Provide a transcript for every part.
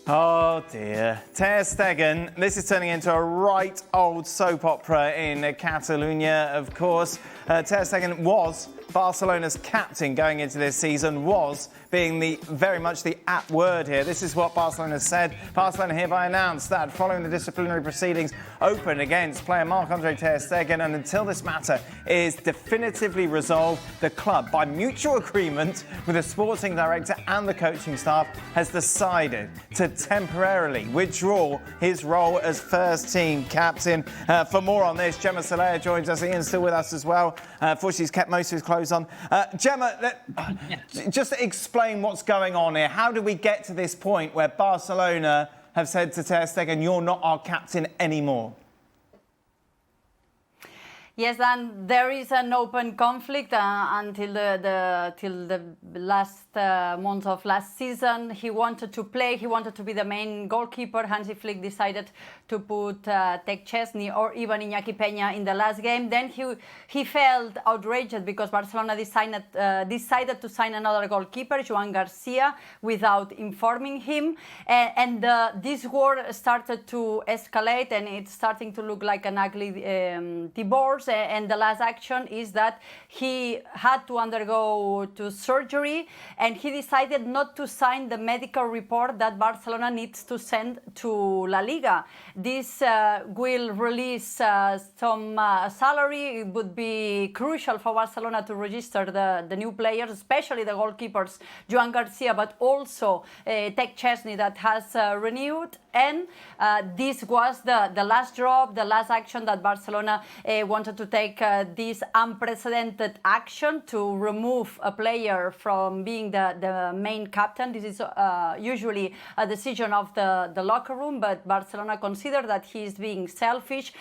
Oh dear. Ter Stegen, this is turning into a right old soap opera in Catalonia, of course. Ter Stegen was Barcelona's captain going into this season, was being very much the apt word here. This is what Barcelona said. Barcelona hereby announced that following the disciplinary proceedings opened against player Marc-Andre Ter Stegen, and until this matter is definitively resolved, the club, by mutual agreement with the sporting director and the coaching staff, has decided to temporarily withdraw his role as first team captain. For more on this, Gemma Soler joins us. Ian's still with us as well. Unfortunately, he's kept most of his clothes on. Gemma, just explain what's going on here. How do we get to this point where Barcelona have said to Ter Stegen, you're not our captain anymore? Yes, and there is an open conflict until the last month of last season. He wanted to play. He wanted to be the main goalkeeper. Hansi Flick decided to put Ter Stegen or even Iñaki Peña in the last game. Then he felt outraged because Barcelona decided to sign another goalkeeper, Joan Garcia, without informing him. And this war started to escalate, and it's starting to look like an ugly divorce. And the last action is that he had to undergo surgery, and he decided not to sign the medical report that Barcelona needs to send to La Liga. This will release some salary. It would be crucial for Barcelona to register the new players, especially the goalkeepers, Joan Garcia, but also Ter Stegen that has renewed. And this was the last drop, the last action that Barcelona wanted to take this unprecedented action to remove a player from being the main captain. This is usually a decision of the locker room, but Barcelona considered that he is being selfish.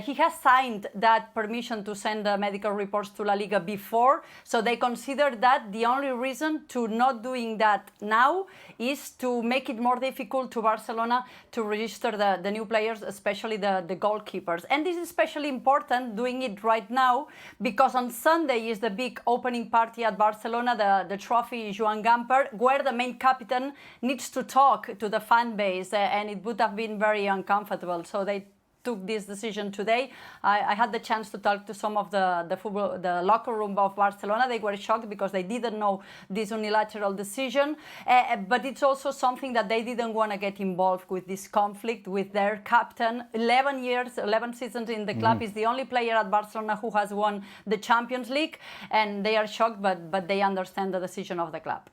He has signed that permission to send the medical reports to La Liga before, so they considered that the only reason to not doing that now is to make it more difficult to Barcelona to register the new players, especially the goalkeepers. And this is especially important doing it right now because on Sunday is the big opening party at Barcelona, the trophy Joan Gamper, where the main captain needs to talk to the fan base, and it would have been very uncomfortable. So they took this decision today. I had the chance to talk to some of the locker room of Barcelona. They were shocked because they didn't know this unilateral decision. But it's also something that they didn't want to get involved with this conflict with their captain. 11 seasons in the club. He's the only player at Barcelona who has won the Champions League. And they are shocked, but they understand the decision of the club.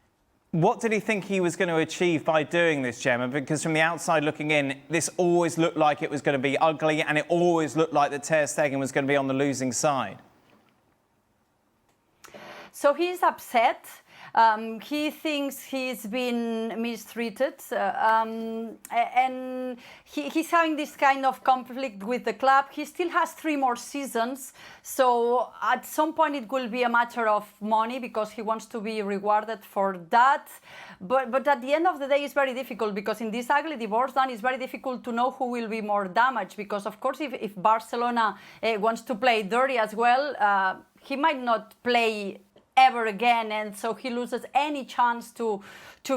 What did he think he was going to achieve by doing this, Gemma? Because from the outside looking in, this always looked like it was going to be ugly, and it always looked like that Ter Stegen was going to be on the losing side. So he's upset. He thinks he's been mistreated, and he's having this kind of conflict with the club. He still has 3 more seasons, so at some point it will be a matter of money because he wants to be rewarded for that. But at the end of the day, it's very difficult because in this ugly divorce, then it's very difficult to know who will be more damaged because, of course, if Barcelona wants to play dirty as well, he might not play ever again, and so he loses any chance to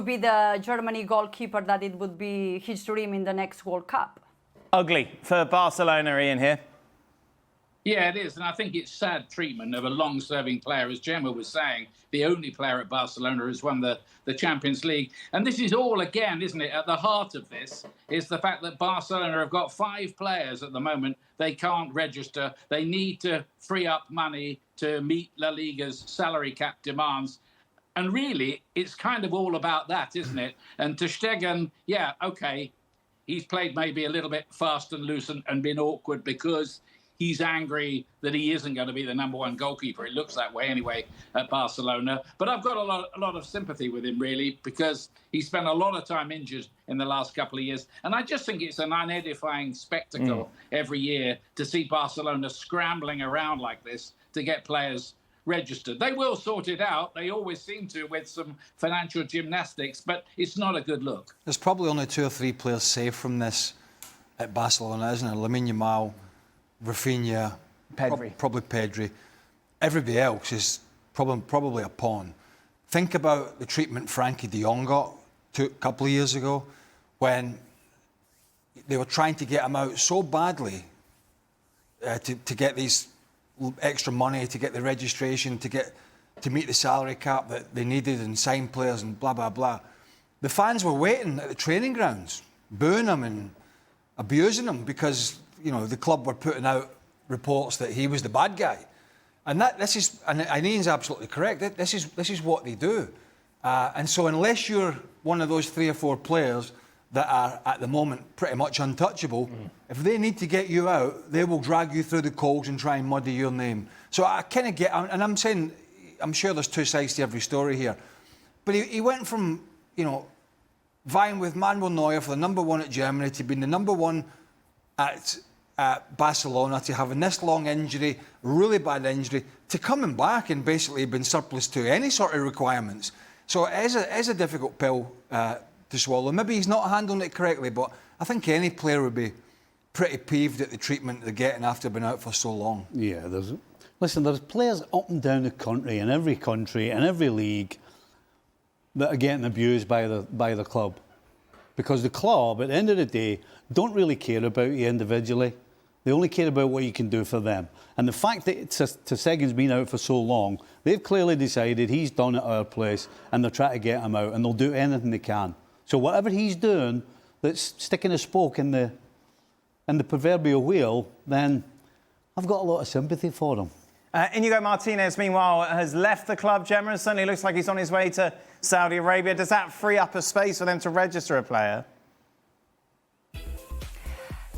be the Germany goalkeeper that it would be his dream in the next World Cup. Ugly for Barcelona, Ian, here. Yeah, it is, and I think it's sad treatment of a long-serving player. As Gemma was saying, the only player at Barcelona who's won the Champions League. And this is all, again, isn't it? At the heart of this is the fact that Barcelona have got 5 players at the moment. They can't register. They need to free up money to meet La Liga's salary cap demands. And really, it's kind of all about that, isn't it? And Ter Stegen, yeah, OK, he's played maybe a little bit fast and loose and been awkward because he's angry that he isn't going to be the #1 goalkeeper. It looks that way anyway at Barcelona. But I've got a lot of sympathy with him, really, because he spent a lot of time injured in the last couple of years. And I just think it's an unedifying spectacle every year to see Barcelona scrambling around like this to get players registered. They will sort it out. They always seem to with some financial gymnastics, but it's not a good look. There's probably only 2 or 3 players safe from this at Barcelona, isn't it? Lamine Yamal, Rafinha, probably Pedri. Everybody else is probably a pawn. Think about the treatment Frankie de Jong got a couple of years ago when they were trying to get him out so badly to get these extra money, to get the registration, to meet the salary cap that they needed and sign players and blah, blah, blah. The fans were waiting at the training grounds, booing him and abusing him because, you know, the club were putting out reports that he was the bad guy. And and Ian's absolutely correct. This is what they do. And so unless you're one of those 3 or 4 players that are at the moment pretty much untouchable, if they need to get you out, they will drag you through the coals and try and muddy your name. So I kind of get, and I'm saying, I'm sure there's 2 sides to every story here, but he went from, you know, vying with Manuel Neuer for the #1 at Germany to being the #1 at Barcelona, to having this long injury, really bad injury, to coming back and basically being surplus to any sort of requirements. So it is a difficult pill to swallow. Maybe he's not handling it correctly, but I think any player would be pretty peeved at the treatment they're getting after being out for so long. Yeah, there's players up and down the country, in every league, that are getting abused by the club. Because the club, at the end of the day, don't really care about you individually. They only care about what you can do for them. And the fact that Ter Stegen's been out for so long, they've clearly decided he's done at our place and they're trying to get him out, and they'll do anything they can. So whatever he's doing that's sticking a spoke in the proverbial wheel, then I've got a lot of sympathy for him. Inigo Martinez, meanwhile, has left the club, Gemma, and certainly looks like he's on his way to Saudi Arabia. Does that free up a space for them to register a player?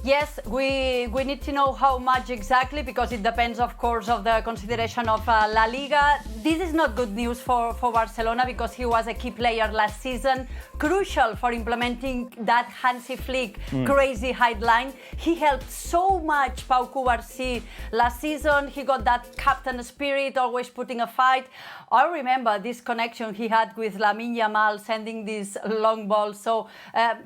Yes, we need to know how much exactly, because it depends, of course, of the consideration of La Liga. This is not good news for Barcelona, because he was a key player last season, crucial for implementing that Hansi Flick crazy headline. He helped so much Pau Cubarsí last season. He got that captain spirit, always putting a fight. I remember this connection he had with Lamine Yamal, sending these long balls. So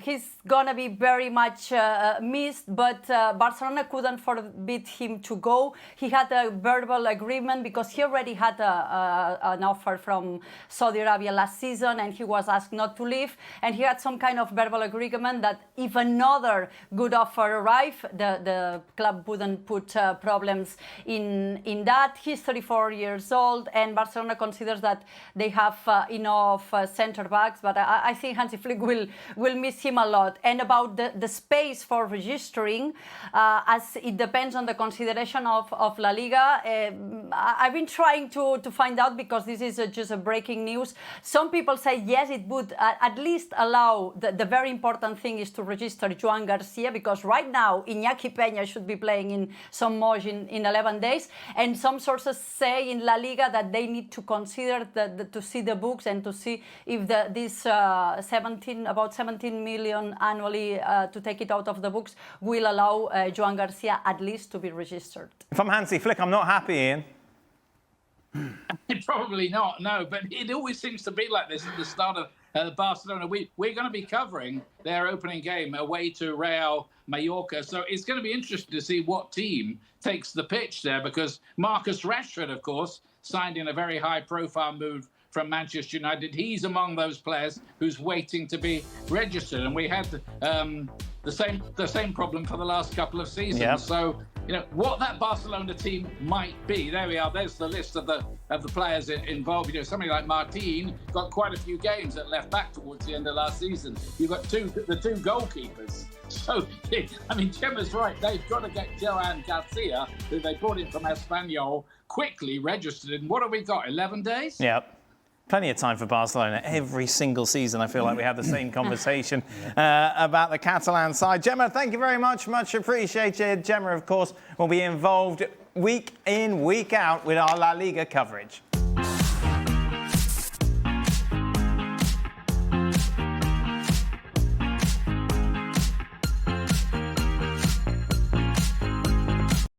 he's gonna be very much missed. But Barcelona couldn't forbid him to go. He had a verbal agreement because he already had an offer from Saudi Arabia last season, and he was asked not to leave. And he had some kind of verbal agreement that if another good offer arrived, the club wouldn't put problems in that. He's 34 years old, and Barcelona considers that they have enough centre backs. But I think Hansi Flick will miss him a lot. And about the space for registering, as it depends on the consideration of La Liga. I've been trying to find out, because this is just a breaking news. Some people say yes, it would at least allow, the very important thing is to register Joan Garcia, because right now Iñaki Peña should be playing in Somos in 11 days. And some sources say in La Liga that they need to consider to see the books and to see if this about 17 million annually to take it out of the books will allow Joan Garcia at least to be registered. If I'm Hansi Flick, I'm not happy, Ian. Probably not, no. But it always seems to be like this at the start of Barcelona. We're going to be covering their opening game away to Real Mallorca. So it's going to be interesting to see what team takes the pitch there, because Marcus Rashford, of course, signed in a very high-profile move from Manchester United. He's among those players who's waiting to be registered, and we had the same problem for the last couple of seasons. Yep. So, you know, what that Barcelona team might be. There we are. There's the list of the players involved. You know, somebody like Martin got quite a few games at left back towards the end of last season. You've got the two goalkeepers. So, I mean, Gemma's right. They've got to get Joan Garcia, who they brought in from Espanyol, quickly registered. And what have we got? 11 days? Yep. Plenty of time for Barcelona. Every single season, I feel like we have the same conversation about the Catalan side. Gemma, thank you very much. Much appreciated. Gemma, of course, will be involved week in, week out with our La Liga coverage.